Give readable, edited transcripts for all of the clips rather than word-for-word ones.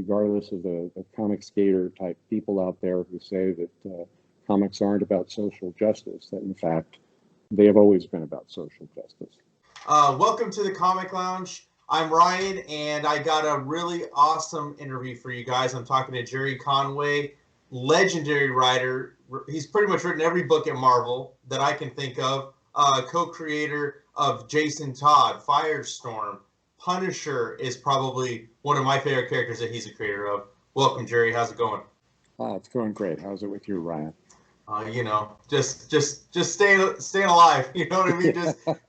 regardless of the comic skater type people out there who say that comics aren't about social justice, that in fact, they have always been about social justice. Welcome to the Comic Lounge. I'm Ryan, and I got a really awesome interview for you guys. I'm talking to Gerry Conway, legendary writer. He's pretty much written every book at Marvel that I can think of. Co-creator of Jason Todd, Firestorm. Punisher is probably one of my favorite characters that he's a creator of. Welcome, Gerry. How's it going? It's going great. How's it with you, Ryan? Just staying alive. You know what I mean?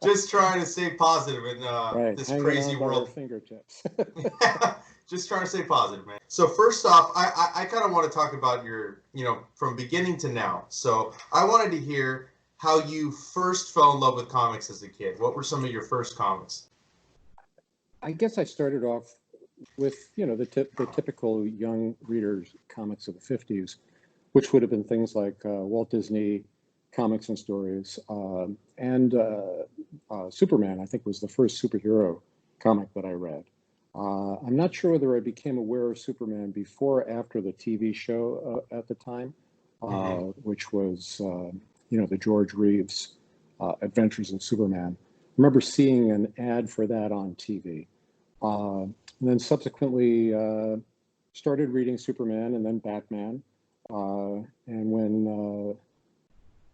Just trying to stay positive in this crazy world. Fingertips. Just trying to stay positive, man. So first off, I kind of want to talk about your, from beginning to now. So I wanted to hear how you first fell in love with comics as a kid. What were some of your first comics? I guess I started off with, the typical young readers comics of the 50s, which would have been things like Walt Disney comics and stories, and Superman, I think, was the first superhero comic that I read. I'm not sure whether I became aware of Superman before or after the TV show at the time, which was, the George Reeves Adventures in Superman. I remember seeing an ad for that on TV. And then subsequently started reading Superman and then Batman. And when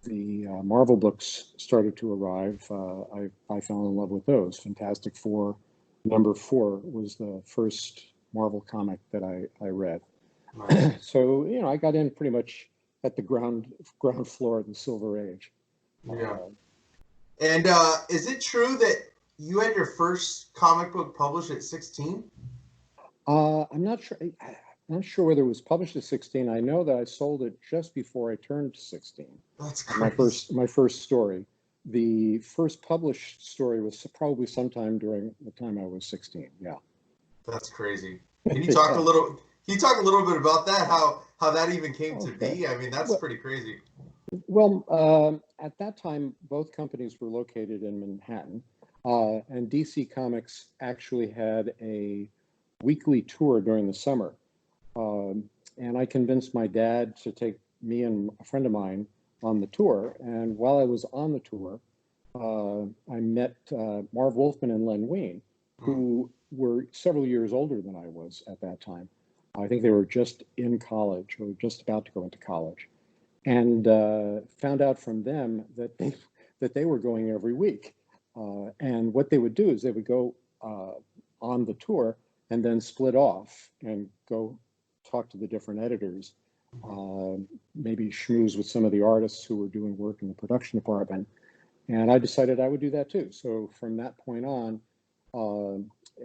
the Marvel books started to arrive, I fell in love with those. Fantastic Four #4 was the first Marvel comic that I read. Right. So, I got in pretty much at the ground floor of the Silver Age. Yeah. And is it true that you had your first comic book published at 16? I'm not sure. I'm not sure whether it was published at 16. I know that I sold it just before I turned 16. That's crazy. My first story. The first published story was probably sometime during the time I was 16. Yeah. That's crazy. Can you talk a little? Can you talk a little bit about that? How that even came to be? I mean, that's pretty crazy. Well, at that time, both companies were located in Manhattan, and DC Comics actually had a weekly tour during the summer. And I convinced my dad to take me and a friend of mine on the tour. And while I was on the tour, I met Marv Wolfman and Len Wein, who were several years older than I was at that time. I think they were just in college or just about to go into college, and found out from them that they were going every week. And what they would do is they would go on the tour and then split off and go talk to the different editors, maybe schmooze with some of the artists who were doing work in the production department. And I decided I would do that too. So from that point on,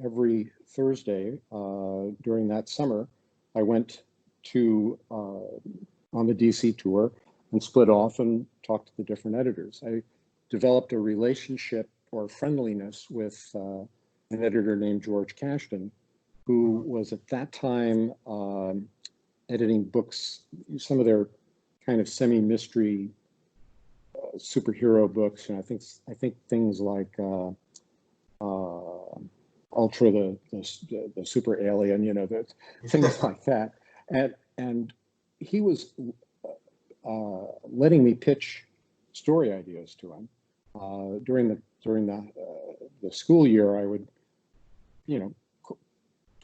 every Thursday during that summer, I went to on the DC tour and split off and talked to the different editors. I developed a relationship or friendliness with an editor named George Cashton, who was at that time editing books, some of their kind of semi-mystery superhero books. And I think things like Ultra, the super alien, things like that. And he was letting me pitch story ideas to him. During the school year, I would,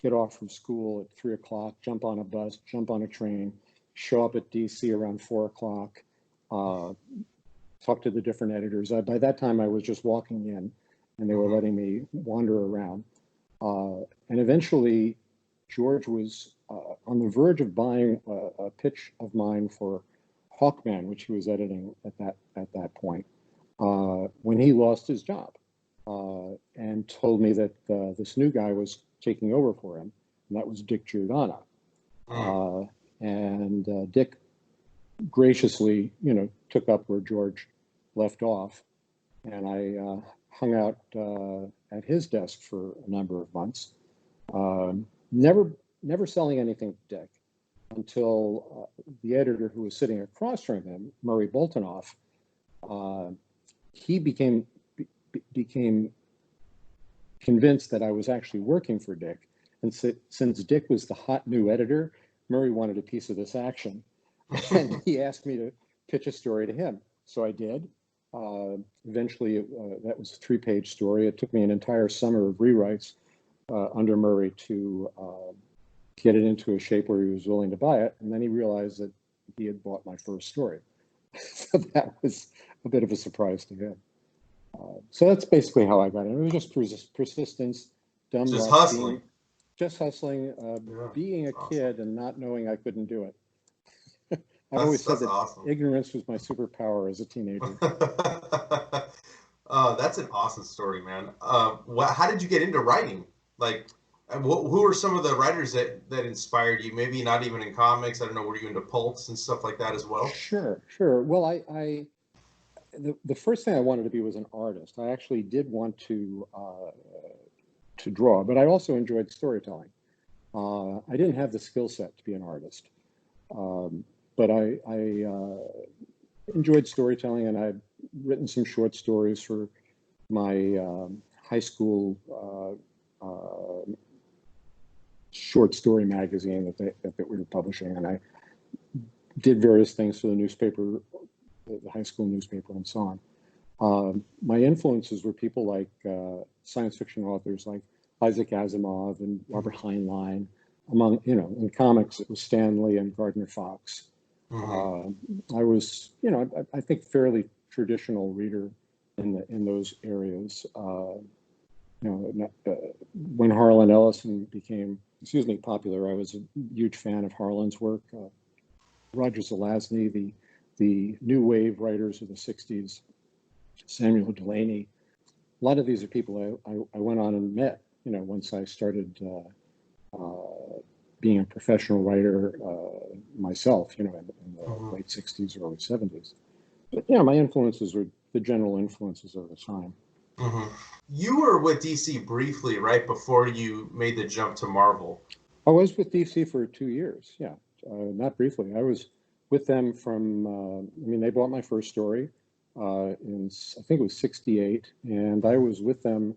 get off from school at 3 o'clock, jump on a bus, jump on a train, show up at DC around 4 o'clock, talk to the different editors. By that time, I was just walking in, and they were letting me wander around. And eventually, George was on the verge of buying a pitch of mine for Hawkman, which he was editing at that point, when he lost his job, and told me that this new guy was taking over for him, and that was Dick Giordano. And Dick graciously, took up where George left off, and I hung out at his desk for a number of months, never selling anything to Dick until the editor who was sitting across from him, Murray Boltinoff, he became convinced that I was actually working for Dick, And since Dick was the hot new editor, Murray wanted a piece of this action. And he asked me to pitch a story to him. So I did. Eventually, that was a 3-page story. It took me an entire summer of rewrites under Murray to get it into a shape where he was willing to buy it. And then he realized that he had bought my first story. So that was a bit of a surprise to him. So that's basically how I got it. It was just persistence, dumb just luck, hustling. being a kid and not knowing I couldn't do it. I've always said that awesome. Ignorance was my superpower as a teenager. That's an awesome story, man. How did you get into writing? Like, who are some of the writers that inspired you? Maybe not even in comics. I don't know. Were you into pulps and stuff like that as well? Sure. Well, the first thing I wanted to be was an artist. I actually did want to draw, but I also enjoyed storytelling. I didn't have the skill set to be an artist, but I enjoyed storytelling, and I'd written some short stories for my high school short story magazine that we were publishing, and I did various things for the newspaper, the high school newspaper, and so on. My influences were people like science fiction authors like Isaac Asimov and Robert Heinlein. Among, in comics, it was Stan Lee and Gardner Fox. I was, I think, fairly traditional reader in those areas. When Harlan Ellison became, popular, I was a huge fan of Harlan's work. Roger Zelazny, the new wave writers of the 60s, Samuel Delaney. A lot of these are people I went on and met, once I started being a professional writer myself, in the late 60s, early 70s. But, my influences were the general influences of the time. You were with DC briefly, right, before you made the jump to Marvel. I was with DC for 2 years, yeah. Not briefly. I was with them from, they bought my first story in, I think it was 68, and I was with them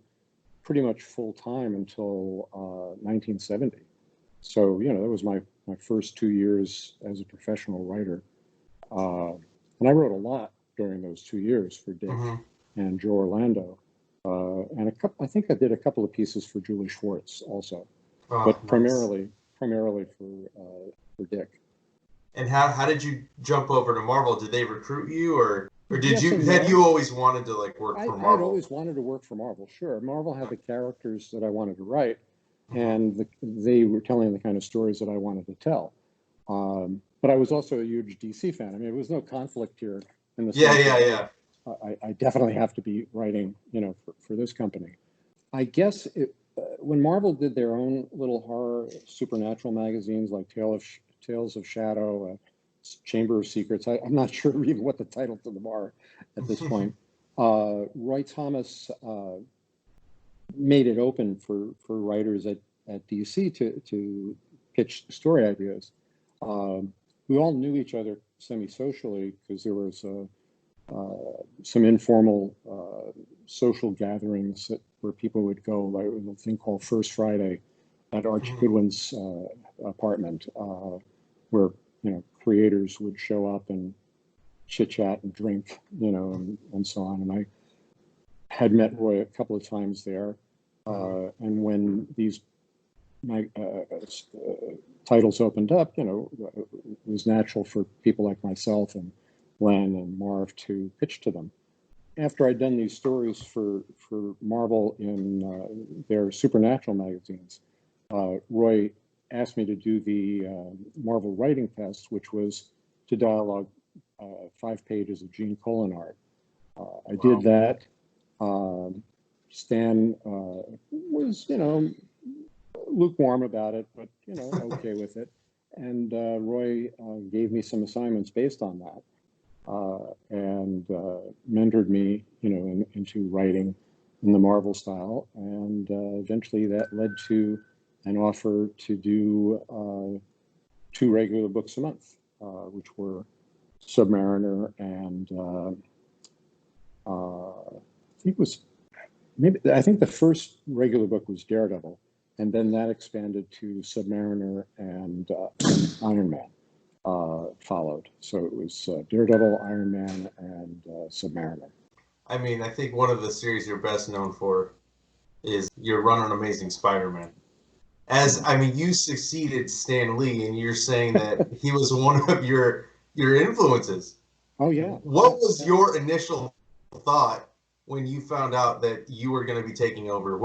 pretty much full time until 1970. So, that was my first 2 years as a professional writer. And I wrote a lot during those 2 years for Dick and Joe Orlando. And I think I did a couple of pieces for Julie Schwartz also, but nice. primarily for Dick. And how did you jump over to Marvel? Did they recruit you, or did yes you always wanted to work for Marvel? I'd always wanted to work for Marvel. Sure, Marvel had the characters that I wanted to write, and they were telling the kind of stories that I wanted to tell. But I was also a huge DC fan. It was no conflict here in the sense Yeah. I definitely have to be writing, for this company. I guess when Marvel did their own little horror supernatural magazines like Tales of Shadow, Chamber of Secrets, I'm not sure even what the title to them are at this point. Roy Thomas made it open for writers at DC to pitch story ideas. We all knew each other semi-socially because there was some informal social gatherings where people would go, like a thing called First Friday at Archie Goodwin's apartment, where creators would show up and chit chat and drink, and so on. And I had met Roy a couple of times there, and when these titles opened up, it was natural for people like myself and Len and Marv to pitch to them. After I'd done these stories for Marvel in their supernatural magazines, Roy asked me to do the Marvel writing test, which was to dialogue 5 pages of Gene Colan art. I did that. Stan was, lukewarm about it, but, okay with it. And Roy gave me some assignments based on that. And mentored me, into writing in the Marvel style. And eventually that led to an offer to do 2 regular books a month, which were Submariner and I think the first regular book was Daredevil, and then that expanded to Submariner and Iron Man followed. So it was Daredevil, Iron Man, and Submariner. I mean, I think one of the series you're best known for is your run on Amazing Spider-Man. I mean, you succeeded Stan Lee, and you're saying that he was one of your influences. Oh yeah. What was your initial thought when you found out that you were going to be taking over?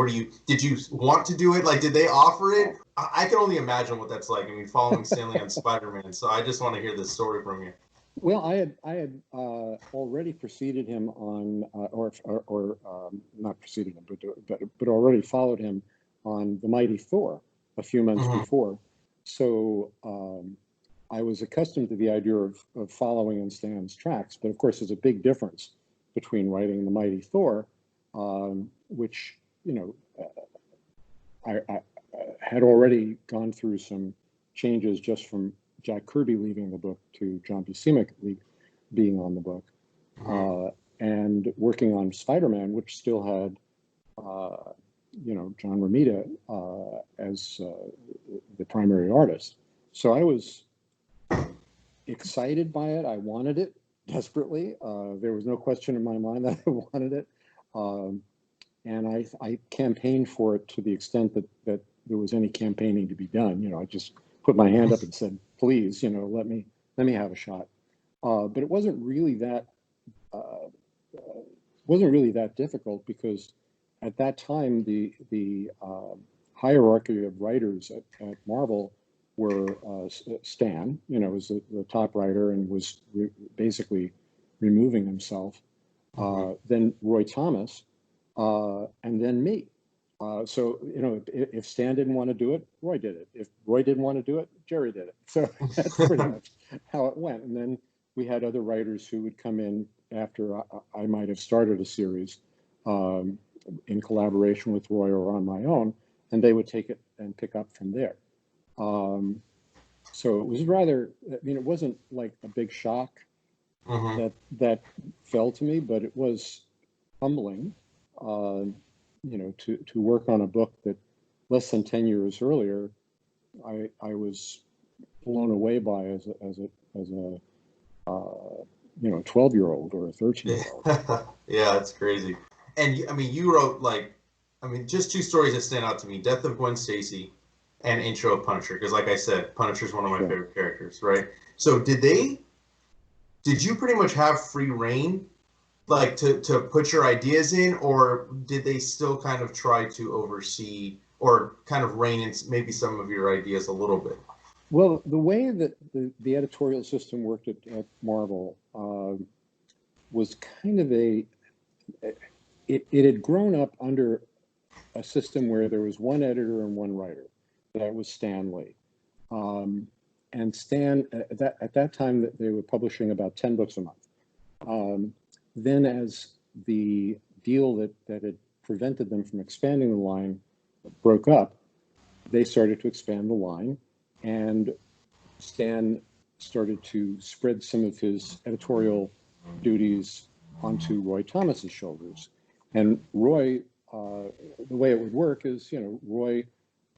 Did you want to do it? Like, did they offer it? I can only imagine what that's like. I mean, following Stan Lee on Spider-Man. So I just want to hear this story from you. Well, I had already preceded him on, not preceded him, but already followed him on The Mighty Thor a few months before. So I was accustomed to the idea of following in Stan's tracks. But of course, there's a big difference between writing The Mighty Thor, which, I had already gone through some changes just from Jack Kirby leaving the book to John Buscema being on the book, and working on Spider-Man, which still had, John Romita as the primary artist. So I was excited by it. I wanted it desperately. There was no question in my mind that I wanted it. And I campaigned for it to the extent that there was any campaigning to be done. I just put my hand up and said, please, let me have a shot. But it wasn't really that difficult, because at that time the hierarchy of writers at Marvel were Stan, was the top writer and was basically removing himself. Then Roy Thomas, and then me. So, if Stan didn't want to do it, Roy did it. If Roy didn't want to do it, Gerry did it. So that's pretty much how it went. And then we had other writers who would come in after I might have started a series in collaboration with Roy or on my own, and they would take it and pick up from there. So it was it wasn't like a big shock that fell to me, but it was humbling. To work on a book that less than 10 years earlier, I was blown away by as a 12-year-old or a 13-year-old. Yeah, that's crazy. And you wrote just two stories that stand out to me: Death of Gwen Stacy and Intro of Punisher. Because, like I said, Punisher is one of my favorite characters, right? So did you pretty much have free reign, like to put your ideas in, or did they still kind of try to oversee or kind of rein in maybe some of your ideas a little bit? Well, the way that the editorial system worked at Marvel was kind of it had grown up under a system where there was one editor and one writer. That was Stan Lee. And Stan, at that time, they were publishing about 10 books a month. Then as the deal that had prevented them from expanding the line broke up, they started to expand the line, and Stan started to spread some of his editorial duties onto Roy Thomas's shoulders. And Roy, the way it would work is, Roy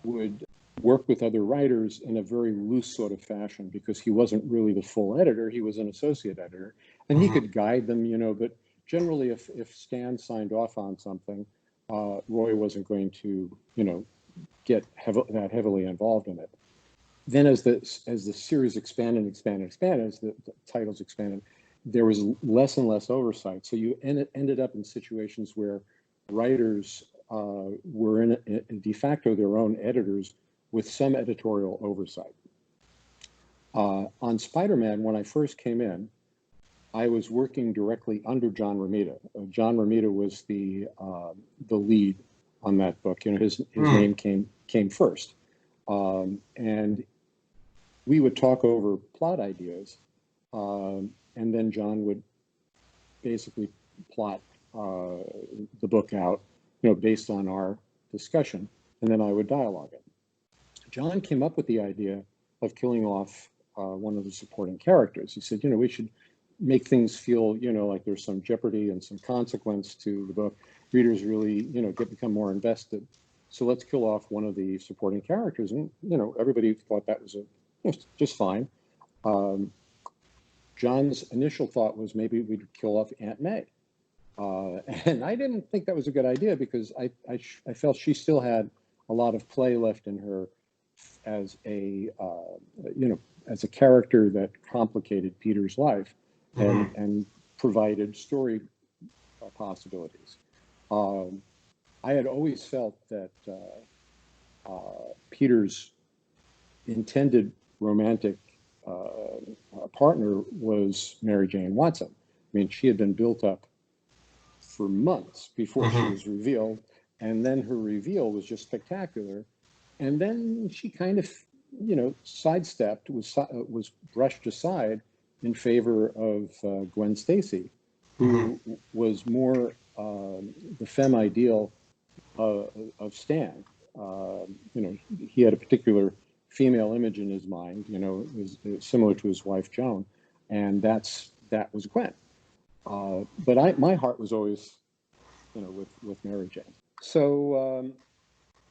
would work with other writers in a very loose sort of fashion, because he wasn't really the full editor, he was an associate editor, and he could guide them, but generally if Stan signed off on something, Roy wasn't going to, get that heavily involved in it. Then as the series expanded, as the titles expanded, there was less and less oversight. So you ended up in situations where writers were in de facto their own editors with some editorial oversight. On Spider-Man, when I first came in, I was working directly under John Romita. John Romita was the lead on that book. His name came first, and we would talk over plot ideas, and then John would basically plot the book out, based on our discussion, and then I would dialogue it. John came up with the idea of killing off one of the supporting characters. He said, we should make things feel, like there's some jeopardy and some consequence to the book. Readers really, become more invested. so let's kill off one of the supporting characters. And, everybody thought that was just fine. John's initial thought was maybe we'd kill off Aunt May. And I didn't think that was a good idea because I felt she still had a lot of play left in her as a character that complicated Peter's life and provided story possibilities. I had always felt that Peter's intended romantic partner was Mary Jane Watson. I mean, she had been built up for months before she was revealed, and then her reveal was just spectacular. And then she kind of, sidestepped, was brushed aside in favor of Gwen Stacy, who was more the femme ideal of Stan. He had a particular female image in his mind, similar to his wife Joan, and that was Gwen. But my heart was always, with Mary Jane. So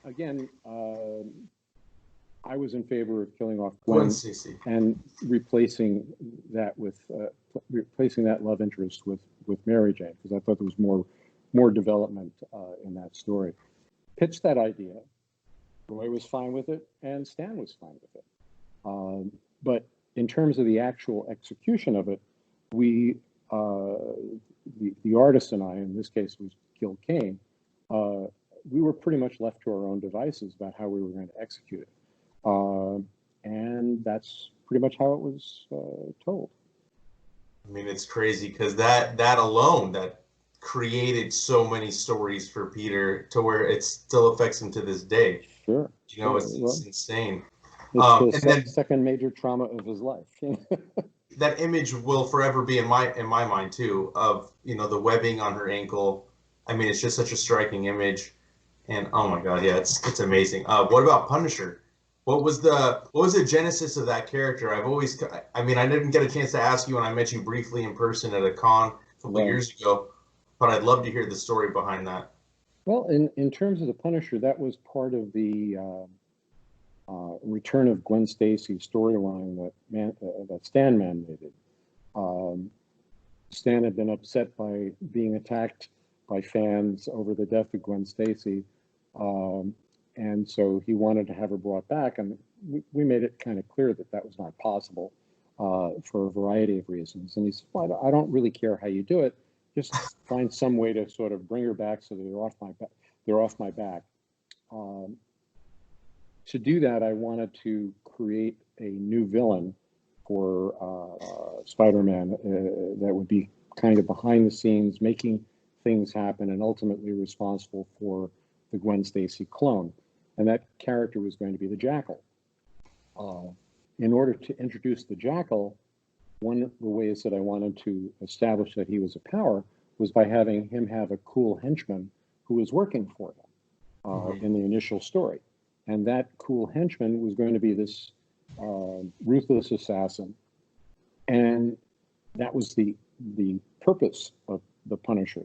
again, I was in favor of killing off Gwen Stacy and replacing that love interest with Mary Jane, because I thought there was more development in that story. Pitched that idea. Roy was fine with it, and Stan was fine with it. But in terms of the actual execution of it, we, the artist and I, in this case was Gil Kane, we were pretty much left to our own devices about how we were going to execute it. And that's pretty much how it was told. I mean, it's crazy because that alone, that created so many stories for Peter to where it still affects him to this day. Sure. It's insane. It's the second major trauma of his life. That image will forever be in my mind too, of the webbing on her ankle. I mean, it's just such a striking image, and oh my god, yeah, it's amazing. What about Punisher? What was the genesis of that character? I didn't get a chance to ask you when I met you briefly in person at a con a couple years ago, but I'd love to hear the story behind that. Well, in terms of the Punisher, that was part of the return of Gwen Stacy storyline that Stan mandated. Stan had been upset by being attacked by fans over the death of Gwen Stacy, and so he wanted to have her brought back, and we made it kind of clear that was not possible for a variety of reasons. And he said, well, I don't really care how you do it, just find some way to sort of bring her back so that they're off my back. To do that, I wanted to create a new villain for Spider-Man that would be kind of behind the scenes, making things happen, and ultimately responsible for the Gwen Stacy clone. And that character was going to be the Jackal. In order to introduce the Jackal, one of the ways that I wanted to establish that he was a power was by having him have a cool henchman who was working for him in the initial story. And that cool henchman was going to be this ruthless assassin. And that was the purpose of the Punisher.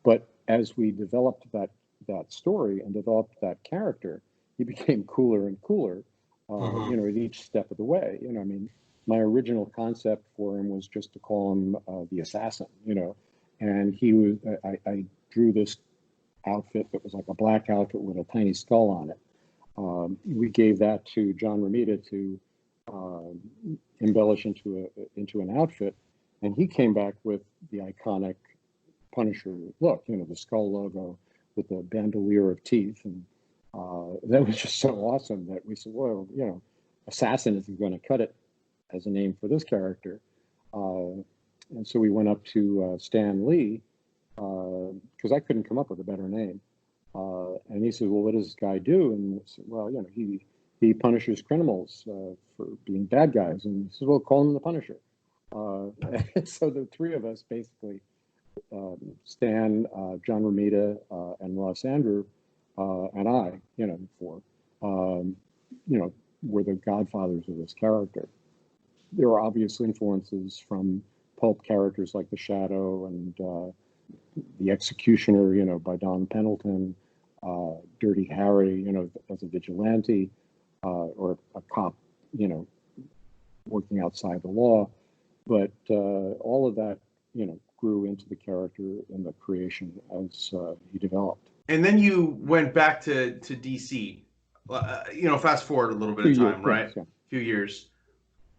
But as we developed that story and developed that character, he became cooler and cooler, at each step of the way. My original concept for him was just to call him the assassin, and he was, I drew this outfit that was like a black outfit with a tiny skull on it. We gave that to John Romita to embellish into an outfit, and he came back with the iconic Punisher look, the skull logo with the bandolier of teeth, and that was just so awesome that we said, well, assassin isn't going to cut it as a name for this character. And so we went up to Stan Lee, because I couldn't come up with a better name. And he said, well, what does this guy do? And I said, well, he punishes criminals for being bad guys. And he said, well, call him the Punisher. And so the three of us basically, Stan, John Romita, and Ross Andrew, and I, were the godfathers of this character. There were obvious influences from pulp characters like The Shadow and The Executioner, by Don Pendleton, Dirty Harry, as a vigilante, or a cop, working outside the law. But all of that, grew into the character and the creation as he developed. And then you went back to DC. Fast forward a little bit of time, right? Yes, yeah. A few years.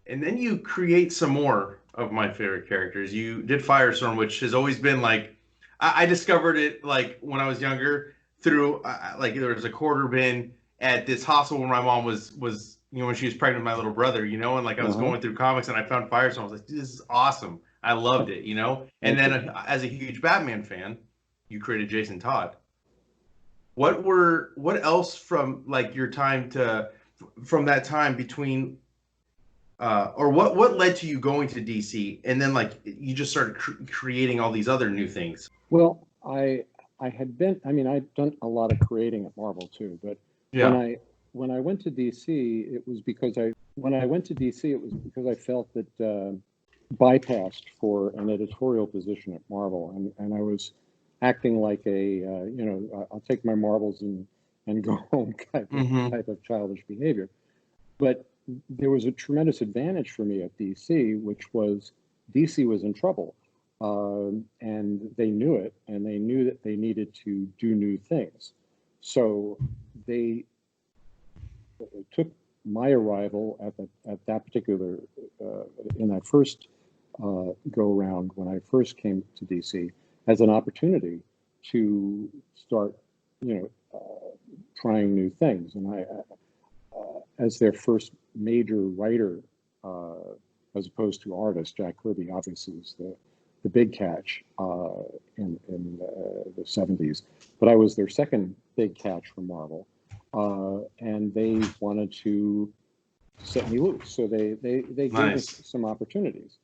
And then you create some more of my favorite characters. You did Firestorm, which has always been like, I discovered it like when I was younger through like there was a quarter bin at this hospital where my mom was when she was pregnant with my little brother, and like I was going through comics and I found Firestorm. I was like, this is awesome. I loved it, And then as a huge Batman fan, you created Jason Todd. What else from like your time from that time between or what led to you going to DC and then like you just started creating all these other new things? Well, I had been, I'd done a lot of creating at Marvel too, but yeah. when I went to DC, it was because I felt that bypassed for an editorial position at Marvel, and I was acting like a I'll take my marbles and go home type of childish behavior. But there was a tremendous advantage for me at DC, which was DC was in trouble, and they knew it, and they knew that they needed to do new things. So they took my arrival at that particular in that first go around when I first came to DC as an opportunity to start, trying new things. And I, as their first major writer, as opposed to artist, Jack Kirby obviously is the big catch in the 70s. But I was their second big catch for Marvel. And they wanted to set me loose. So they gave us some opportunities.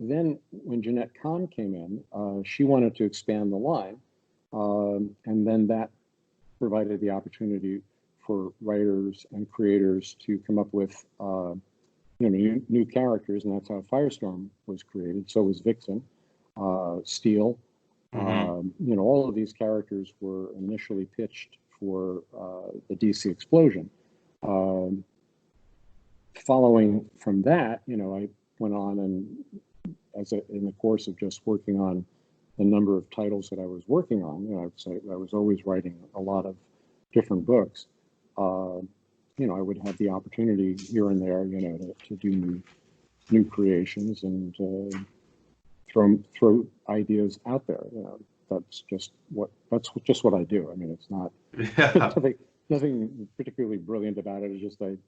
Then when Jeanette Kahn came in, she wanted to expand the line. And then that provided the opportunity for writers and creators to come up with new characters, and that's how Firestorm was created. So was Vixen, Steel. All of these characters were initially pitched for the DC explosion. Following from that, I went on and in the course of just working on the number of titles that I was working on, I was always writing a lot of different books. I would have the opportunity here and there, to do new creations and throw ideas out there. That's just what I do. It's not nothing particularly brilliant about it. It's just I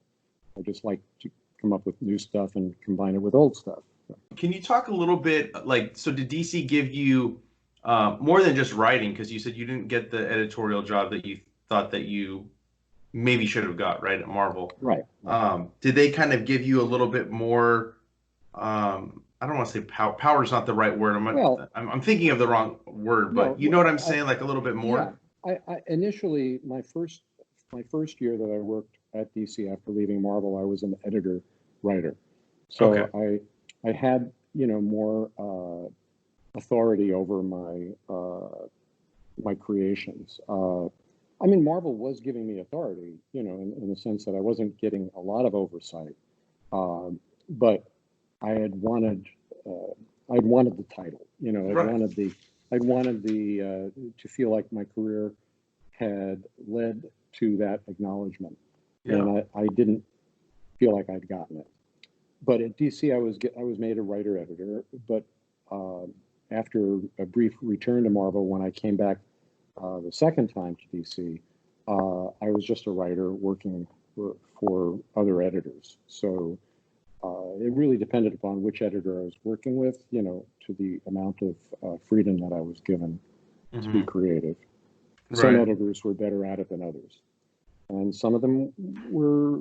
just like to come up with new stuff and combine it with old stuff. Can you talk a little bit, so did DC give you more than just writing? Because you said you didn't get the editorial job that you thought that you maybe should have got, right, at Marvel. Right. Did they kind of give you a little bit more, I don't want to say power is not the right word. I'm thinking of the wrong word, but you know what I'm saying, like a little bit more? Yeah. I initially, my first year that I worked at DC after leaving Marvel, I was an editor-writer. So I had, more authority over my creations. Marvel was giving me authority, in the sense that I wasn't getting a lot of oversight, but I'd wanted the title, I'd wanted to feel like my career had led to that acknowledgement, and I didn't feel like I'd gotten it. But at DC, I was made a writer editor. But after a brief return to Marvel, when I came back the second time to DC, I was just a writer working for other editors. So it really depended upon which editor I was working with, to the amount of freedom that I was given to be creative. Some editors were better at it than others. And some of them were,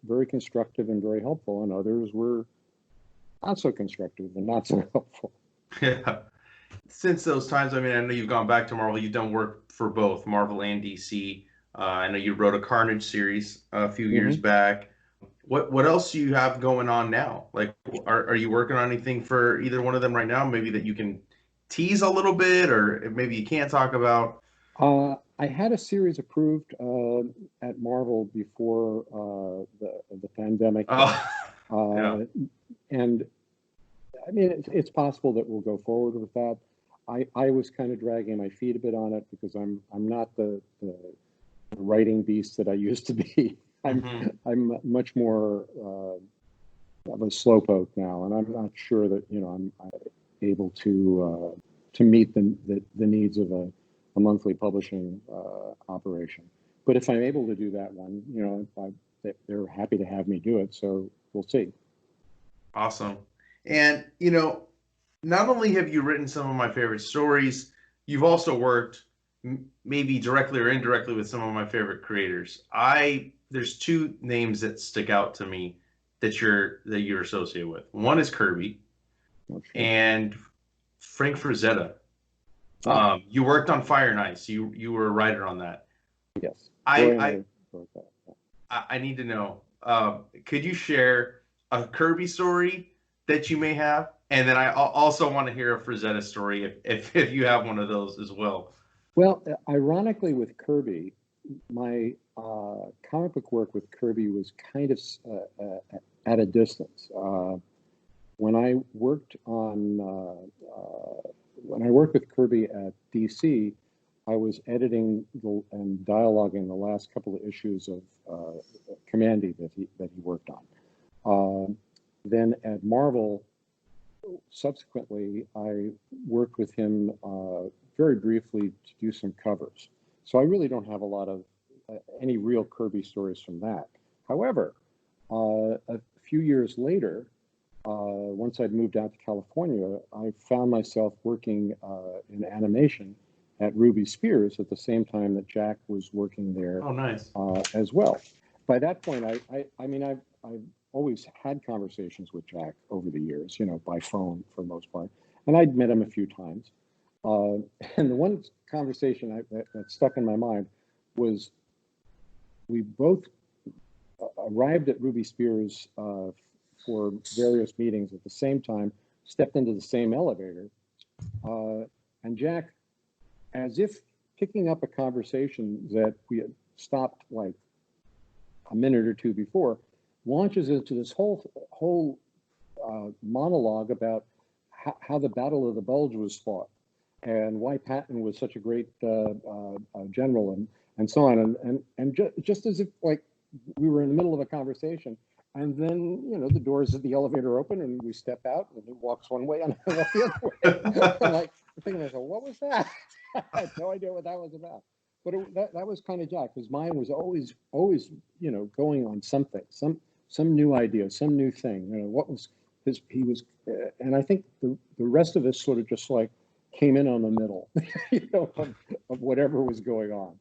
very constructive and very helpful, and others were not so constructive and not so helpful. Yeah. Since those times, I know you've gone back to Marvel. You've done work for both Marvel and DC. I know you wrote a Carnage series a few years back. What else do you have going on now? Like, are you working on anything for either one of them right now? Maybe that you can tease a little bit, or maybe you can't talk about. I had a series approved at Marvel before the pandemic. Oh, yeah. And I mean, it's possible that we'll go forward with that. I was kind of dragging my feet a bit on it because I'm not the writing beast that I used to be. I'm much more of a slowpoke now, and I'm not sure that I'm able to meet the needs of a monthly publishing operation. But if I'm able to do that one, they're happy to have me do it. So we'll see. Awesome. And not only have you written some of my favorite stories, you've also worked maybe directly or indirectly with some of my favorite creators. There's two names that stick out to me that you're associated with. One is Kirby, and Frank Frazetta. Oh. You worked on Fire and Ice. You were a writer on that. Yes. I need to know. Could you share a Kirby story that you may have? And then I also want to hear a Frazetta story if you have one of those as well. Well, ironically, with Kirby, my comic book work with Kirby was kind of at a distance. When I worked with Kirby at DC, I was editing and dialoguing the last couple of issues of Commandy that he worked on. Then at Marvel, subsequently, I worked with him very briefly to do some covers. So I really don't have a lot of any real Kirby stories from that. However, a few years later, once I'd moved out to California, I found myself working in animation at Ruby Spears at the same time that Jack was working there. Oh, nice. As well. By that point, I've always had conversations with Jack over the years, by phone for the most part, and I'd met him a few times. And the one conversation that stuck in my mind was we both arrived at Ruby Spears for various meetings at the same time, stepped into the same elevator, and Jack, as if picking up a conversation that we had stopped like a minute or two before, launches into this whole monologue about how the Battle of the Bulge was fought and why Patton was such a great general and so on. And just as if like we were in the middle of a conversation, and then, the doors of the elevator open and we step out and he walks one way and I walk the other way. I'm like thinking to myself, what was that? I had no idea what that was about. But that was kind of Jack. His mind was always, going on something, some new idea, some new thing. What was he was, and I think the rest of us sort of just like came in on the middle, of whatever was going on.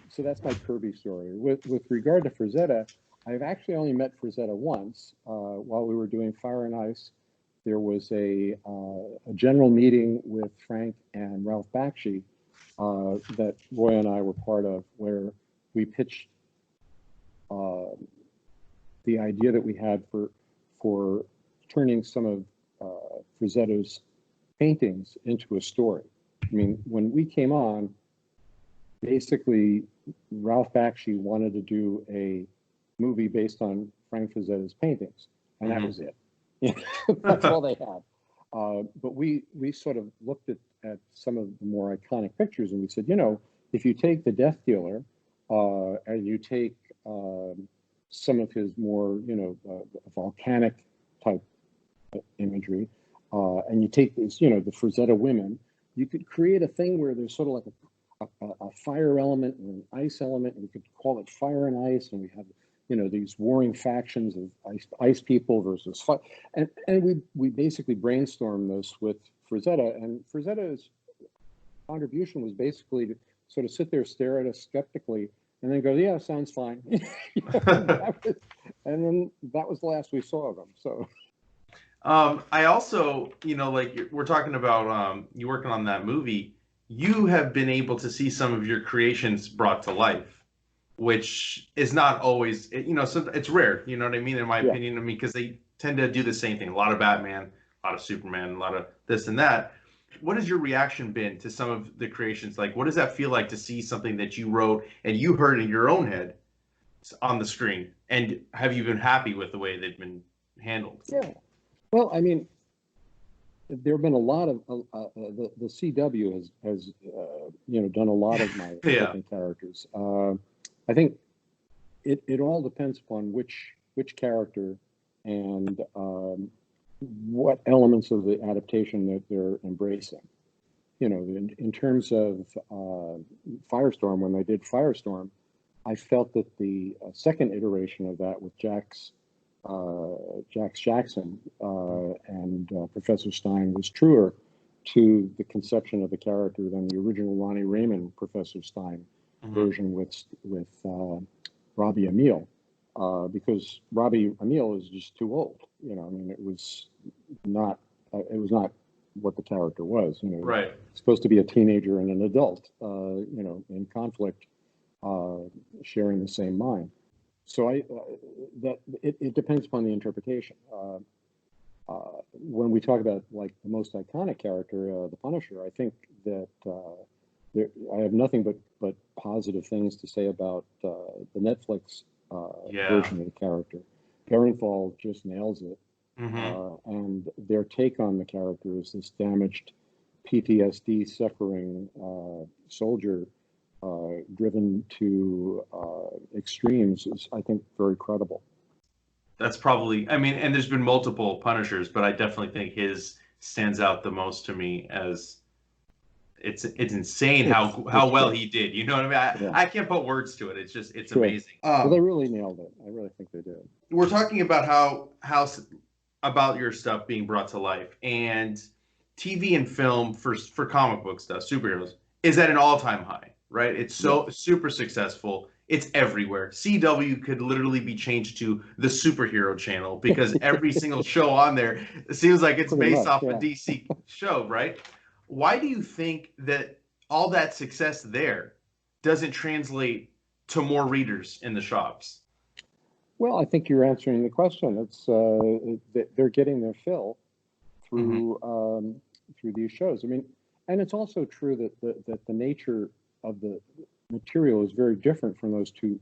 So that's my Kirby story. With regard to Frazetta, I've actually only met Frazetta once while we were doing Fire and Ice. There was a general meeting with Frank and Ralph Bakshi that Roy and I were part of, where we pitched the idea that we had for turning some of Frazetta's paintings into a story. I mean, when we came on, basically Ralph Bakshi wanted to do a movie based on Frank Frazetta's paintings, and that was it. That's all they had. But we sort of looked at some of the more iconic pictures, and we said, if you take the Death Dealer and you take some of his more, volcanic type imagery, and you take this, the Frazetta women, you could create a thing where there's sort of like a fire element and an ice element, and we could call it Fire and Ice, and we have these warring factions of ice people versus fire. And we basically brainstormed this with Frazetta, and Frazetta's contribution was basically to sort of sit there, stare at us skeptically, and then go, yeah, sounds fine. And then that was the last we saw of him. So I also, like we're talking about you working on that movie, you have been able to see some of your creations brought to life, which is not always, so it's rare, you know what I mean, in my opinion, because they tend to do the same thing. A lot of Batman, a lot of Superman, a lot of this and that. what has your reaction been to some of the creations? Like, what does that feel like to see something that you wrote and you heard in your own head on the screen? And have you been happy with the way they've been handled? Yeah. Well, I mean, there have been a lot of the CW has done a lot of my different characters. I think it all depends upon which character and what elements of the adaptation that they're embracing. You know, in terms of Firestorm, when they did Firestorm, I felt that the second iteration of that with Jax Jackson and Professor Stein was truer to the conception of the character than the original Lonnie Raymond Professor Stein version with Robbie Amell, because Robbie Amell is just too old. You know, I mean, it was not what the character was. You know, right? Supposed to be a teenager and an adult. In conflict, sharing the same mind. So it depends upon the interpretation. When we talk about like the most iconic character, the Punisher, I think that I have nothing but positive things to say about the Netflix version of the character. Bernthal just nails it, and their take on the character is this damaged, PTSD suffering soldier. Driven to extremes is, I think, very credible. That's probably, I mean, and there's been multiple Punishers, but I definitely think his stands out the most to me as it's insane how well he did. You know what I mean? I can't put words to it. It's amazing. Well, they really nailed it. I really think they did. We're talking about how about your stuff being brought to life, and TV and film for comic book stuff, superheroes, is at an all-time high. Right? It's so super successful. It's everywhere. CW could literally be changed to the superhero channel because every single show on there seems like it's based off a DC show, right? Why do you think that all that success there doesn't translate to more readers in the shops? Well, I think you're answering the question. It's they're getting their fill through through these shows. I mean, and it's also true that the nature of the material is very different from those two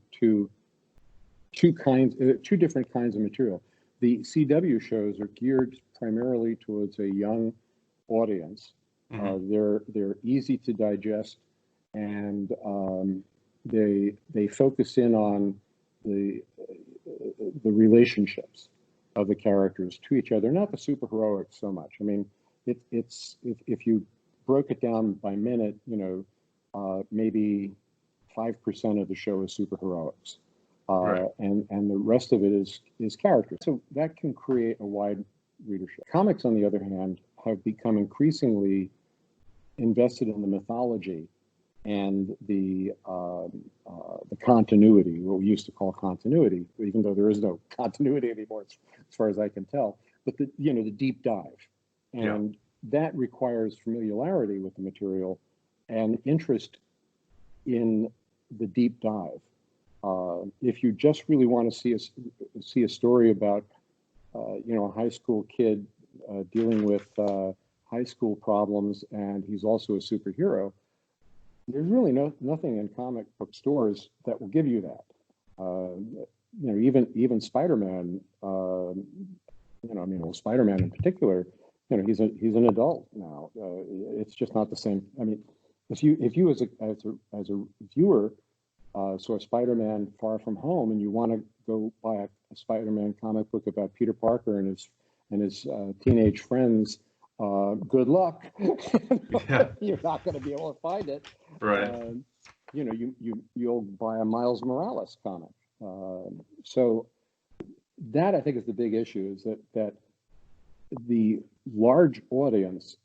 different kinds of material. The CW shows are geared primarily towards a young audience. They're easy to digest, and they focus in on the relationships of the characters to each other, not the superheroics so much. I mean, it's if you broke it down by minute, maybe 5% of the show is superheroics, and the rest of it is character. So that can create a wide readership. Comics, on the other hand, have become increasingly invested in the mythology and the continuity, what we used to call continuity, even though there is no continuity anymore, as far as I can tell. But the deep dive, and that requires familiarity with the material and interest in the deep dive. If you just really want to see a story about a high school kid dealing with high school problems, and he's also a superhero, there's really nothing in comic book stores that will give you that. Even Spider-Man. Spider-Man in particular. He's an adult now. It's just not the same. I mean, if you as a viewer saw Spider-Man Far From Home, and you want to go buy a Spider-Man comic book about Peter Parker and his teenage friends, good luck. You're not going to be able to find it. Right. You'll buy a Miles Morales comic. So that, I think, is the big issue, is that the large audience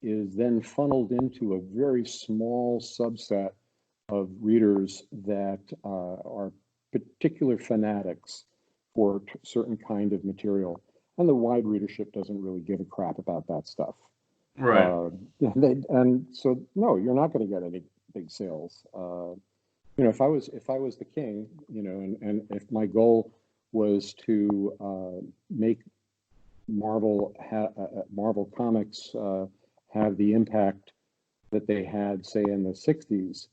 is then funneled into a very small subset of readers that are particular fanatics for certain kind of material, and the wide readership doesn't really give a crap about that stuff. Right. And so, no, you're not going to get any big sales. If I was the king, and if my goal was to make Marvel Comics have the impact that they had, say, in the 60s,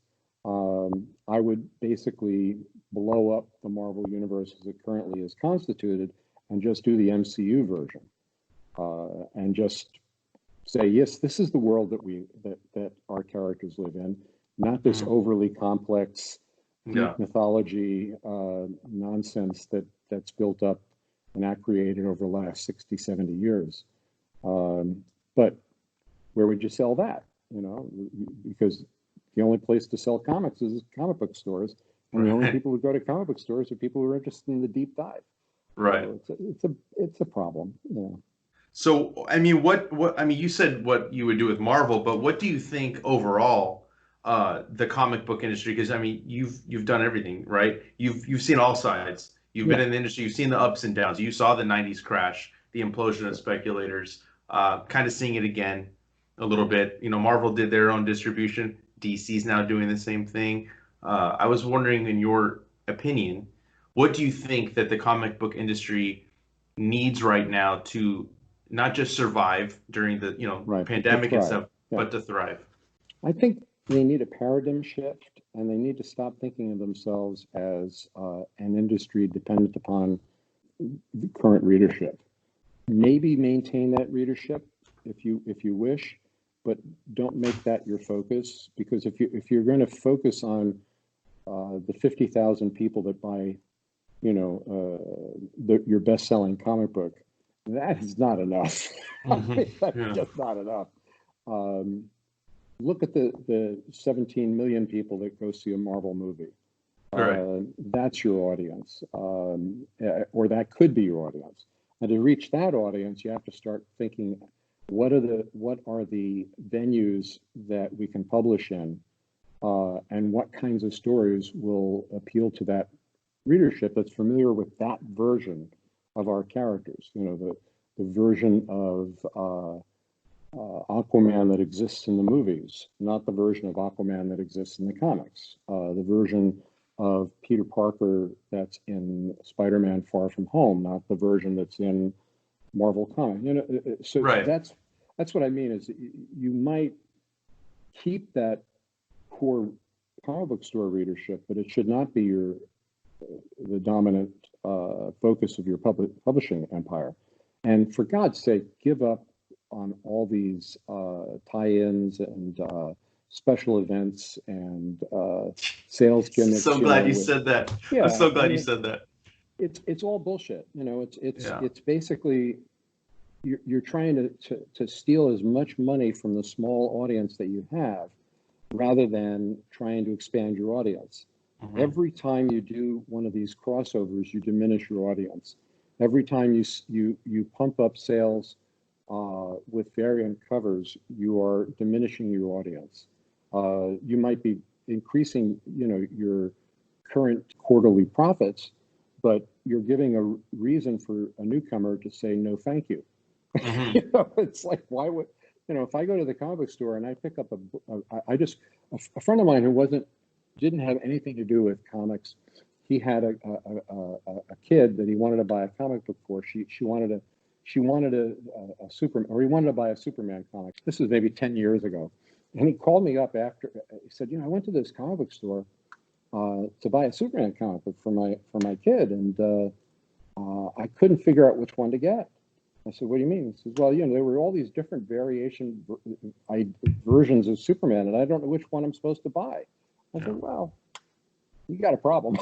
I would basically blow up the Marvel universe as it currently is constituted and just do the MCU version, and just say, yes, this is the world that our characters live in, not this overly complex Greek mythology nonsense that's built up and not created over the last 60, 70 years. But where would you sell that? Because the only place to sell comics is comic book stores, and the only people who go to comic book stores are people who are interested in the deep dive. Right. So it's a problem. So, I mean, you said what you would do with Marvel, but what do you think overall, the comic book industry? Because I mean, you've done everything, right? You've seen all sides. You've been in the industry. You've seen the ups and downs. You saw the '90s crash, the implosion of speculators. Kind of seeing it again a little bit. Marvel did their own distribution. DC's now doing the same thing. I was wondering, in your opinion, what do you think that the comic book industry needs right now to not just survive during the pandemic and stuff, but to thrive? I think they need a paradigm shift, and they need to stop thinking of themselves as an industry dependent upon the current readership. Maybe maintain that readership if you wish, but don't make that your focus, because if you're going to focus on the 50,000 people that buy your best-selling comic book, that is not enough. That's just not enough. Look at the 17 million people that go see a Marvel movie. That's your audience, or that could be your audience. And to reach that audience, you have to start thinking, what are the venues that we can publish in, and what kinds of stories will appeal to that readership that's familiar with that version of our characters. The version of Aquaman that exists in the movies, not the version of Aquaman that exists in the comics. The version of Peter Parker that's in Spider-Man Far From Home, not the version that's in Marvel Comics. So that's what I mean, is you might keep that core comic book store readership, but it should not be the dominant focus of your publishing empire. And for God's sake, give up on all these tie-ins and special events and sales gimmicks. So glad you said that. Yeah, I'm so glad you said that. It's all bullshit. It's basically you're trying to steal as much money from the small audience that you have, rather than trying to expand your audience. Every time you do one of these crossovers, you diminish your audience. Every time you pump up sales with variant covers, you are diminishing your audience. You might be increasing, your current quarterly profits, but you're giving a reason for a newcomer to say no, thank you. It's like, why would if I go to the comic book store and I pick up a friend of mine who didn't have anything to do with comics. He had a kid that he wanted to buy a comic book for. He wanted a Superman, or he wanted to buy a Superman comic. This was maybe 10 years ago. And he called me up after. He said, I went to this comic book store to buy a Superman comic book for my kid, and I couldn't figure out which one to get. I said, what do you mean? He says, well, there were all these different versions of Superman, and I don't know which one I'm supposed to buy. I said, well, you got a problem.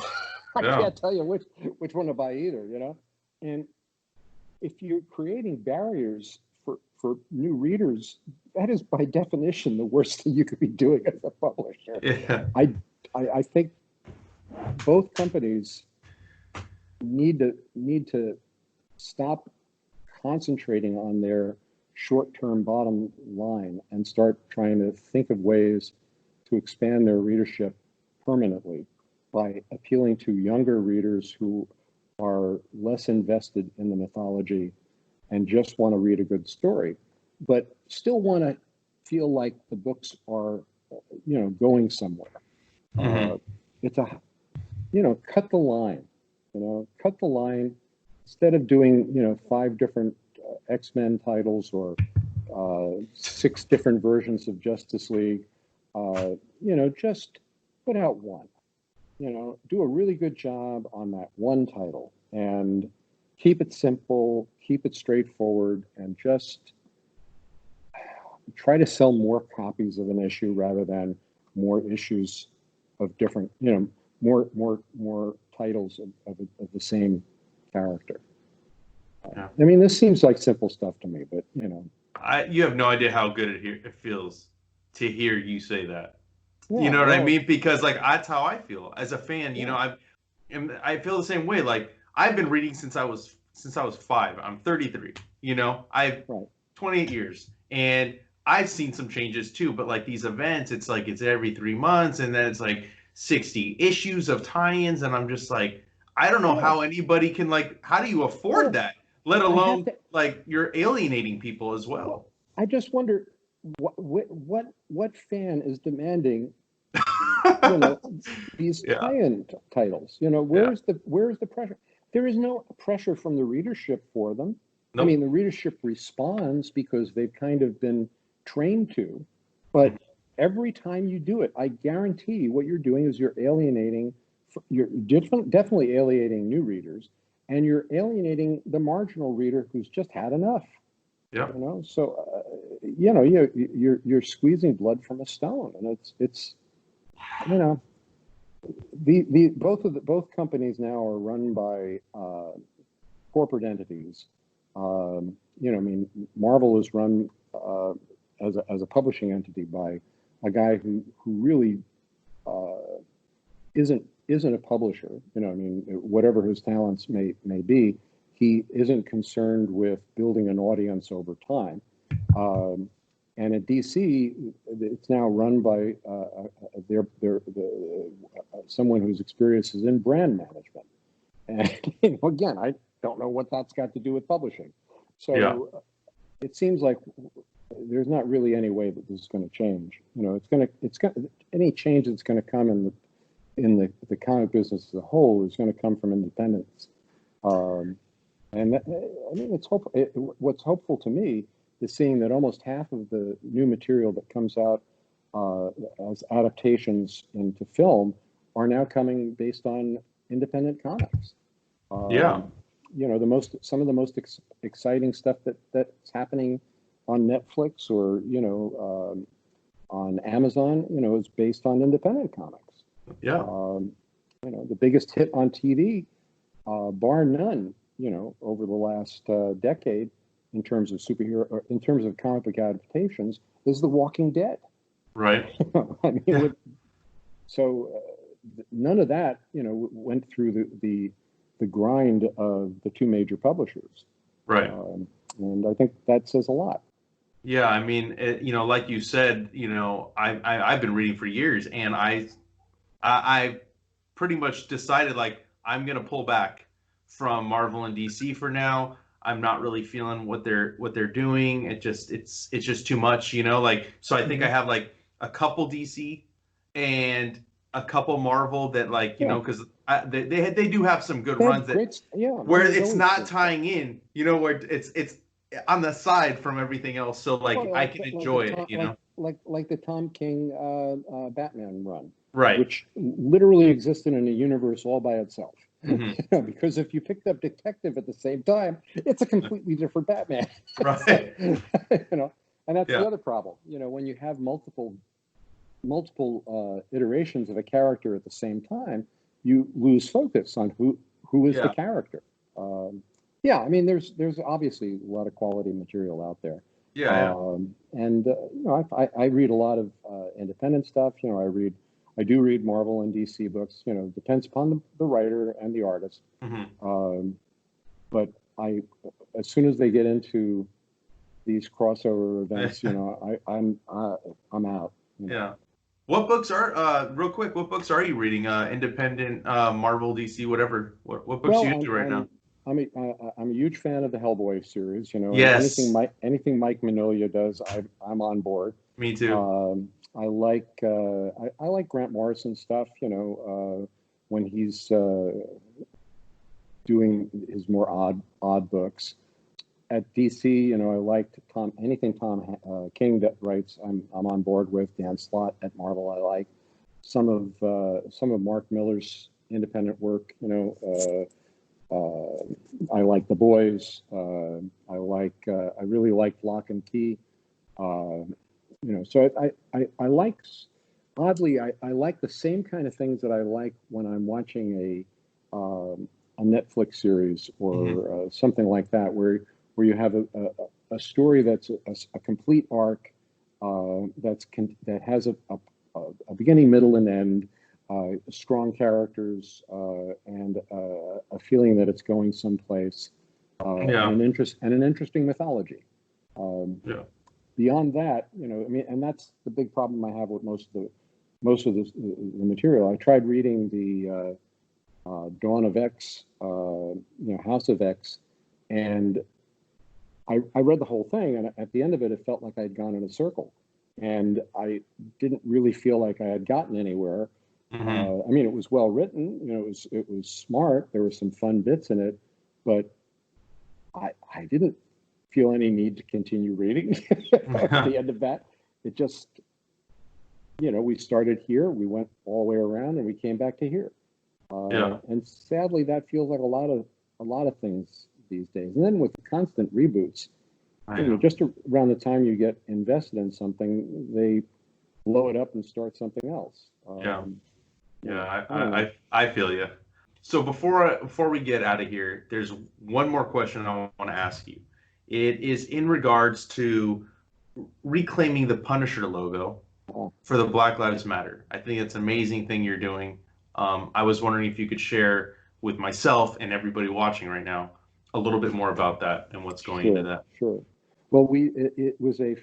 I can't tell you which one to buy either, And if you're creating barriers for new readers, that is by definition the worst thing you could be doing as a publisher. Yeah. I think both companies need to stop concentrating on their short-term bottom line and start trying to think of ways to expand their readership permanently by appealing to younger readers who are less invested in the mythology and just want to read a good story, but still want to feel like the books are, going somewhere. It's cut the line, cut the line. Instead of doing, 5 different X-Men titles or 6 different versions of Justice League. Just put out one. Do a really good job on that one title and keep it simple, keep it straightforward, and just try to sell more copies of an issue rather than more issues of different, more titles of the same character. Yeah. I mean, this seems like simple stuff to me, but you have no idea how good it feels to hear you say that. Yeah, you know what I mean? Because like that's how I feel as a fan. I feel the same way. Like I've been reading since I was 5. I'm 33. I've 28 years, and I've seen some changes too. But like these events, it's like it's every 3 months, and then it's like 60 issues of tie-ins, and I'm just like, I don't know how anybody can how do you afford that? Let alone like you're alienating people as well. I just wonder what fan is demanding these tie-in titles. Where's the pressure? There is no pressure from the readership for them. Nope. I mean, the readership responds because they've kind of been trained to, but every time you do it, I guarantee what you're doing is you're definitely alienating new readers, and you're alienating the marginal reader who's just had enough. Yeah. So you're squeezing blood from a stone, and it's both companies now are run by corporate entities. Marvel is run as a publishing entity by a guy who really isn't a publisher. Whatever his talents may be, he isn't concerned with building an audience over time. And at DC, it's now run by someone whose experience is in brand management. And again, I don't know what that's got to do with publishing. So it seems like there's not really any way that this is going to change. Any change that's going to come in the comic business as a whole is going to come from independents. What's hopeful to me is seeing that almost half of the new material that comes out as adaptations into film are now coming based on independent comics. Some of the most exciting stuff that's happening on Netflix or on Amazon, is based on independent comics. Yeah. The biggest hit on TV, bar none, over the last decade, in terms of comic book adaptations, is The Walking Dead. Right. None of that, went through the grind of the 2 major publishers. Right. And I think that says a lot. Yeah, I mean, like you said, I've been reading for years, and I pretty much decided I'm gonna pull back from Marvel and DC for now. I'm not really feeling what they're doing. It's just too much, So I think I have a couple DC and a couple Marvel that because they do have some good runs where it's not tying in, where it's on the side from everything else, so I can enjoy it, like the Tom King Batman run, right? Which literally existed in a universe all by itself. Mm-hmm. Because if you picked up Detective at the same time, it's a completely different Batman. Right. And that's the other problem. When you have multiple iterations of a character at the same time, you lose focus on who is the character. I mean, there's obviously a lot of quality material out there. I read a lot of independent stuff. I do read Marvel and DC books. Depends upon the writer and the artist. Mm-hmm. But as soon as they get into these crossover events, I'm out. Yeah. What books are real quick? What books are you reading? Independent, Marvel, DC, whatever. What books are you into right now? I'm a huge fan of the Hellboy series. Yes. Anything Mike Mignola does, I'm on board. Me too. I like Grant Morrison stuff. When he's doing his more odd books. at DC, I liked anything Tom King that writes. I'm on board with. Dan Slott at Marvel, I like some of Mark Miller's independent work. I like The Boys. I really like Lock and Key. So I like, oddly, I like the same kind of things that I like when I'm watching a Netflix series or something like that, where you have a story that's a complete arc, that has a beginning, middle, and end, strong characters, and a feeling that it's going someplace, and an interesting mythology. Beyond that, and that's the big problem I have with most of the material. I tried reading the Dawn of X, House of X, and I read the whole thing, and at the end of it, it felt like I'd gone in a circle, and I didn't really feel like I had gotten anywhere. It was well written, it was smart. There were some fun bits in it, but I didn't feel any need to continue reading at the end of that. It just, we started here, we went all the way around, and we came back to here. And sadly, that feels like a lot of things these days. And then with the constant reboots, just around the time you get invested in something, they blow it up and start something else. I feel you. So before we get out of here, there's one more question I want to ask you. It is in regards to reclaiming the Punisher logo for the Black Lives Matter. I think it's an amazing thing you're doing. I was wondering if you could share with myself and everybody watching right now a little bit more about that and what's going into that. Sure. Well, it was a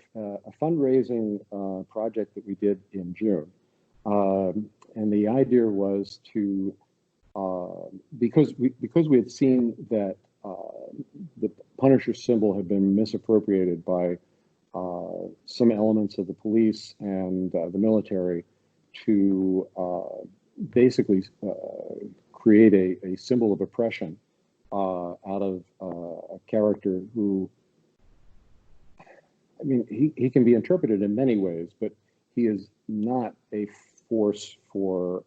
fundraising project that we did in June, and the idea was to because we had seen that the Punisher symbol had been misappropriated by some elements of the police and the military to basically create a symbol of oppression out of a character who, he can be interpreted in many ways, but he is not a force for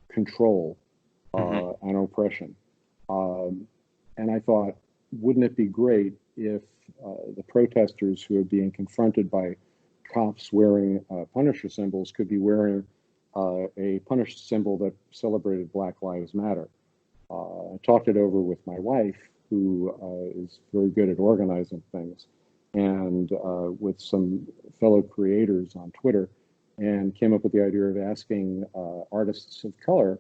control and oppression. And I thought, wouldn't it be great if the protesters who are being confronted by cops wearing Punisher symbols could be wearing a Punisher symbol that celebrated Black Lives Matter. I talked it over with my wife, who is very good at organizing things, and with some fellow creators on Twitter, and came up with the idea of asking artists of color,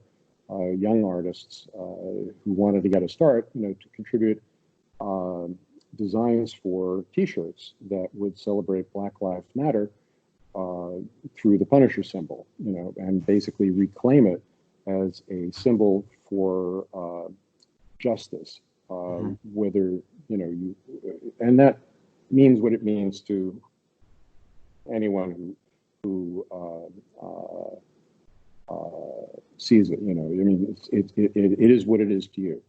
young artists who wanted to get a start, to contribute designs for T-shirts that would celebrate Black Lives Matter through the Punisher symbol, and basically reclaim it as a symbol for justice. Whether and that means what it means to anyone who sees it. It is what it is to you.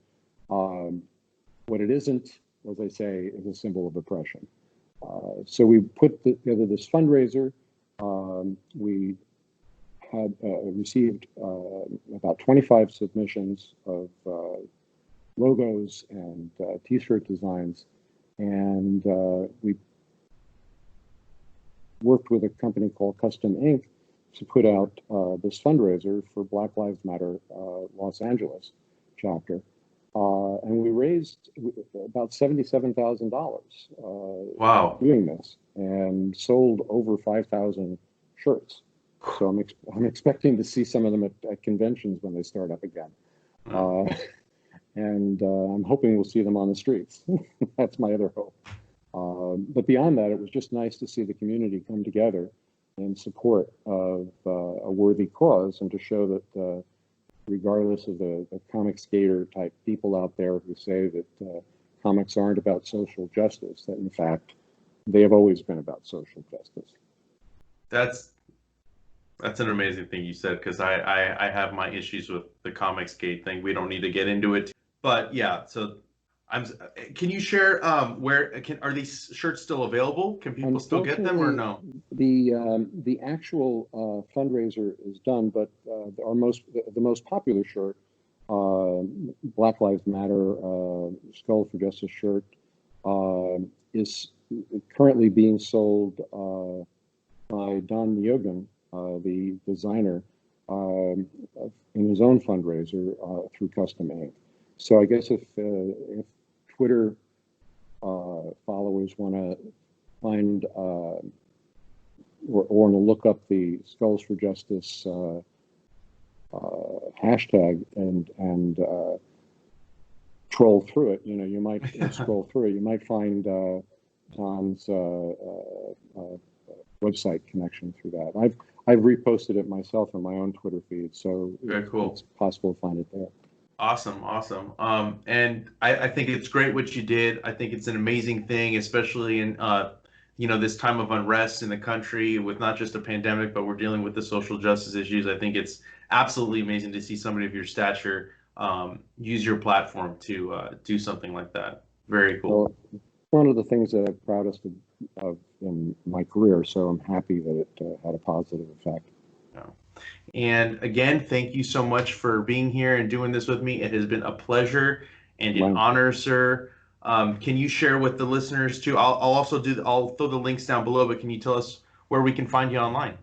What it isn't, as I say, is a symbol of oppression. So we put together this fundraiser. We had received about 25 submissions of logos and T-shirt designs, and we worked with a company called Custom Ink to put out this fundraiser for Black Lives Matter Los Angeles chapter. And we raised about $77,000 doing this, and sold over 5,000 shirts. So I'm expecting to see some of them at conventions when they start up again. And I'm hoping we'll see them on the streets. That's my other hope. But beyond that, it was just nice to see the community come together in support of a worthy cause, and to show that regardless of the comic skater type people out there who say that comics aren't about social justice, that in fact they have always been about social justice. That's an amazing thing you said, because I have my issues with the comics gate thing. We don't need to get into it, but yeah. So Can you share are these shirts still available? Can people still get them or no? The actual fundraiser is done, but the most popular shirt, Black Lives Matter Skull for Justice shirt, is currently being sold by Don Nyogan, the designer, in his own fundraiser through Custom Ink. So I guess if Twitter followers want to find or want to look up the Skulls for Justice hashtag and troll through it, you might scroll through it. You might find Don's website connection through that. I've reposted it myself on my own Twitter feed, so very cool. It's possible to find it there. Awesome. And I think it's great what you did. I think it's an amazing thing, especially in this time of unrest in the country with not just a pandemic, but we're dealing with the social justice issues. I think it's absolutely amazing to see somebody of your stature use your platform to do something like that. Very cool. Well, one of the things that I'm proudest of in my career, so I'm happy that it had a positive effect. Yeah. And again, thank you so much for being here and doing this with me. It has been a pleasure and an honor, sir. Can you share with the listeners too? I'll throw the links down below, but can you tell us where we can find you online?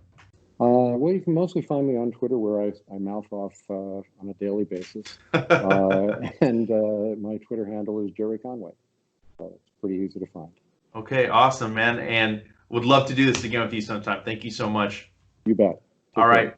Well, you can mostly find me on Twitter, where I mouth off on a daily basis. And my Twitter handle is Gerry Conway. It's pretty easy to find. Okay, awesome, man. And would love to do this again with you sometime. Thank you so much. You bet. All right.